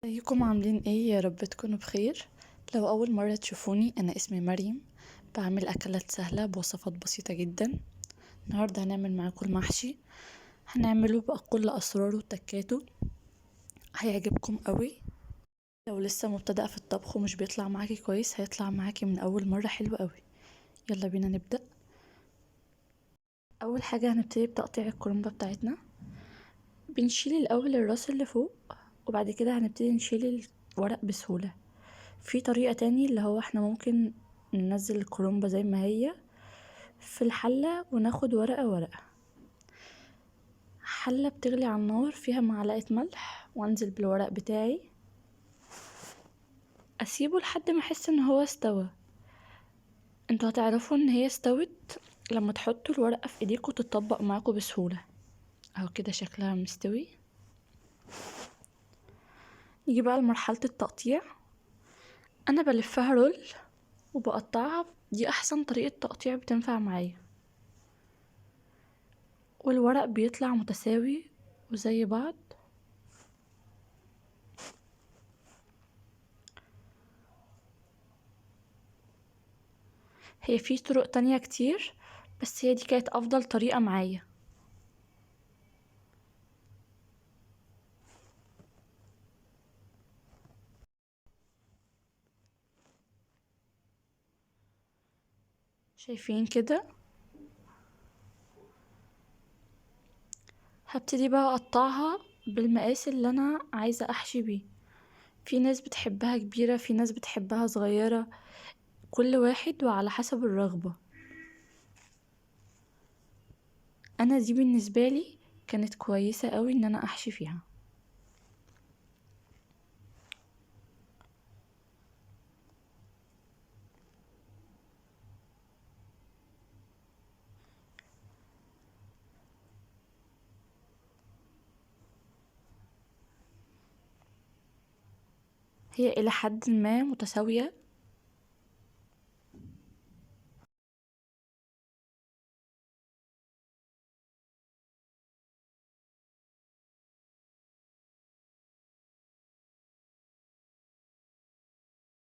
ازيكم عاملين ايه؟ يا رب تكونوا بخير. لو اول مرة تشوفوني، انا اسمي مريم. بعمل اكلات سهلة بوصفات بسيطة جدا. النهاردة هنعمل معاكم المحشي. هنعمله بكل اسراره وتكاته. هيعجبكم قوي. لو لسه مبتدئة في الطبخ ومش بيطلع معاكي كويس، هيطلع معاكي من اول مرة حلو قوي. يلا بينا نبدأ. اول حاجة هنبتدي بتقطيع الكرنبة بتاعتنا. بنشيل الاول الراس اللي فوق، وبعد كده هنبتدي نشيل الورق بسهولة. في طريقة تاني اللي هو احنا ممكن ننزل الكرومبة زي ما هي في الحلة وناخد ورقة ورقة. حلة بتغلي على النار، فيها معلقة ملح، وانزل بالورق بتاعي، اسيبه لحد ما احس ان هو استوى. انتوا هتعرفوا ان هي استوت لما تحطوا الورقة في ايديكوا تتطبق معاكوا بسهولة. اهو كده شكلها مستوي. نيجي بقى لمرحلة التقطيع. انا بلفها رول وبقطعها، دي احسن طريقة تقطيع بتنفع معايا، والورق بيطلع متساوي وزي بعض. هي في طرق تانية كتير، بس هي دي كانت افضل طريقة معايا. شايفين كده؟ هبتدي بقى اقطعها بالمقاس اللي انا عايزة احشي بيه. في ناس بتحبها كبيرة، في ناس بتحبها صغيرة، كل واحد وعلى حسب الرغبة. انا دي بالنسبة لي كانت كويسة قوي ان انا احشي فيها. هي الى حد ما متساوية.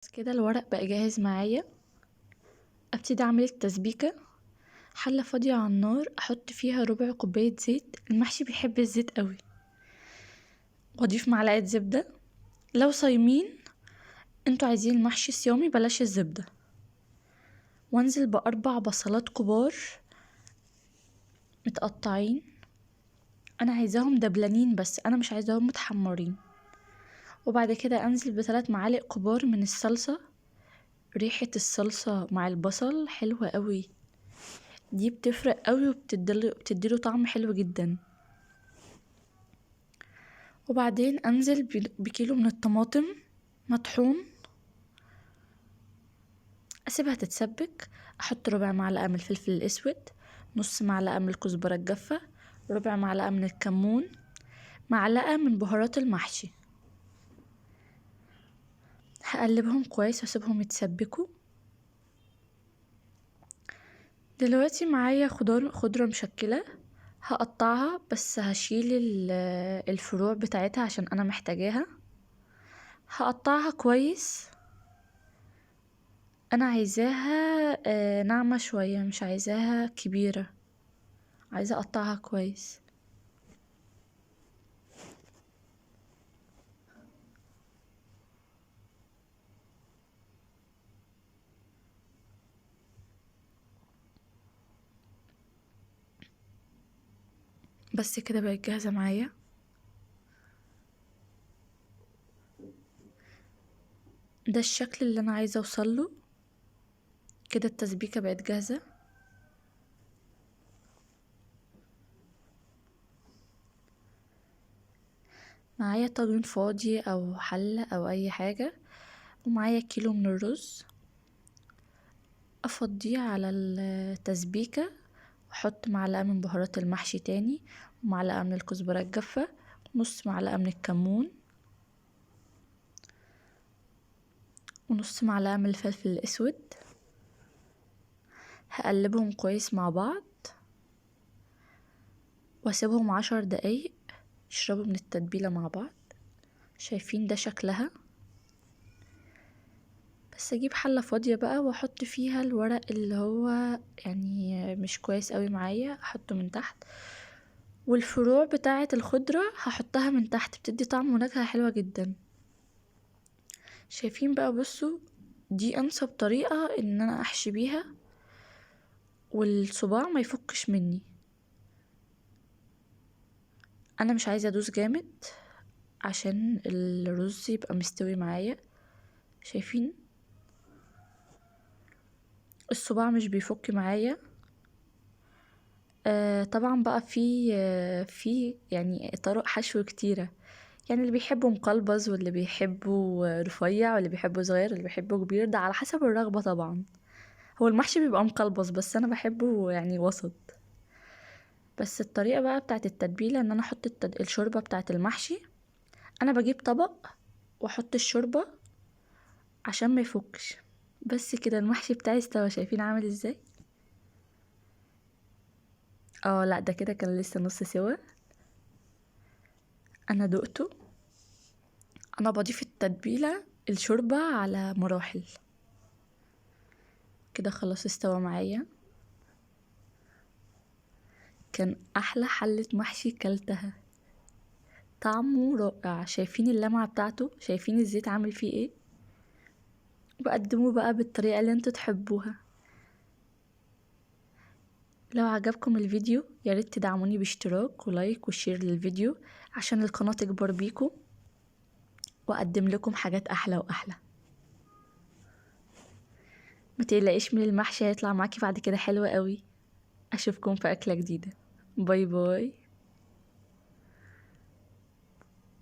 بس كده الورق بقى جاهز معايا. ابتدي اعمل التسبيكة. حلة فاضية على النار، احط فيها ربع كوباية زيت، المحشي بيحب الزيت قوي، واضيف معلقة زبدة. لو صايمين انتوا عايزين المحشي صيامي بلاش الزبدة. وانزل باربع بصلات كبار متقطعين. انا عايزاهم دبلانين، بس انا مش عايزاهم متحمرين. وبعد كده انزل بثلاث معالق كبار من الصلصة. ريحة الصلصة مع البصل حلوة قوي، دي بتفرق قوي وبتديله طعم حلو جدا. وبعدين انزل بكيلو من الطماطم مطحون، اسيبها تتسبك. احط ربع معلقة من الفلفل الاسود، نص معلقة من الكزبرة الجافة، ربع معلقة من الكمون، معلقة من بهارات المحشي. هقلبهم كويس واسيبهم يتسبكوا. دلوقتي معايا خضرة مشكلة، هقطعها بس هشيل الفروع بتاعتها عشان انا محتاجاها. هقطعها كويس. انا عايزاها ناعمة شوية، مش عايزاها كبيرة، عايزة اقطعها كويس. بس كده بقت جاهزة معايا. ده الشكل اللي انا عايزة اوصله. كده التسبيكة بقت جاهزة. معايا طاجن فاضي او حلة او اي حاجة، ومعايا كيلو من الرز. افضيه على التسبيكة، واحط معلقة من بهارات المحشي تاني، ومعلقة من الكزبرة الجافة، ونص معلقة من الكمون، ونص معلقة من الفلفل الاسود. هقلبهم كويس مع بعض واسيبهم 10 دقايق يشربوا من التتبيلة مع بعض. شايفين ده شكلها. بس اجيب حلة فاضية بقى واحط فيها الورق اللي هو يعني مش كويس قوي معايا، احطه من تحت، والفروع بتاعة الخضرة هحطها من تحت، بتدي طعم ونكهة حلوة جدا. شايفين بقى؟ بصوا، دي انسب طريقة ان انا احشي بيها والصباع ما يفكش مني. انا مش عايزة ادوس جامد عشان الرز يبقى مستوي معايا. شايفين الصباع مش بيفك معايا. طبعا بقى في يعني طرق حشو كتيرة، يعني اللي بيحبه مقلبز واللي بيحبه رفيع واللي بيحبه صغير واللي بيحبه كبير، ده على حسب الرغبة طبعا. هو المحشي بيبقى مقلبز بس انا بحبه يعني وسط. بس الطريقة بقى بتاعت التتبيلة ان انا احط الشوربة بتاعت المحشي. انا بجيب طبق واحط الشوربة عشان ما يفكش. بس كده المحشي بتاعي استوى. شايفين عامل ازاي؟ اه لا، ده كده كان لسه نص سوا. انا دقته. انا بضيف التتبيلة الشوربة على مراحل. كده خلاص استوى معايا. كان احلى حلة محشي كلتها، طعمه رائع. شايفين اللمعة بتاعته؟ شايفين الزيت عامل فيه ايه؟ بقدمه بقى بالطريقة اللي انتوا تحبوها. لو عجبكم الفيديو ياريت تدعموني باشتراك ولايك وشير للفيديو عشان القناة تكبر بيكم واقدم لكم حاجات احلى واحلى. ما تقلقيش من المحشي، هيطلع معاكي بعد كده حلوة قوي. اشوفكم في اكلة جديدة. باي باي.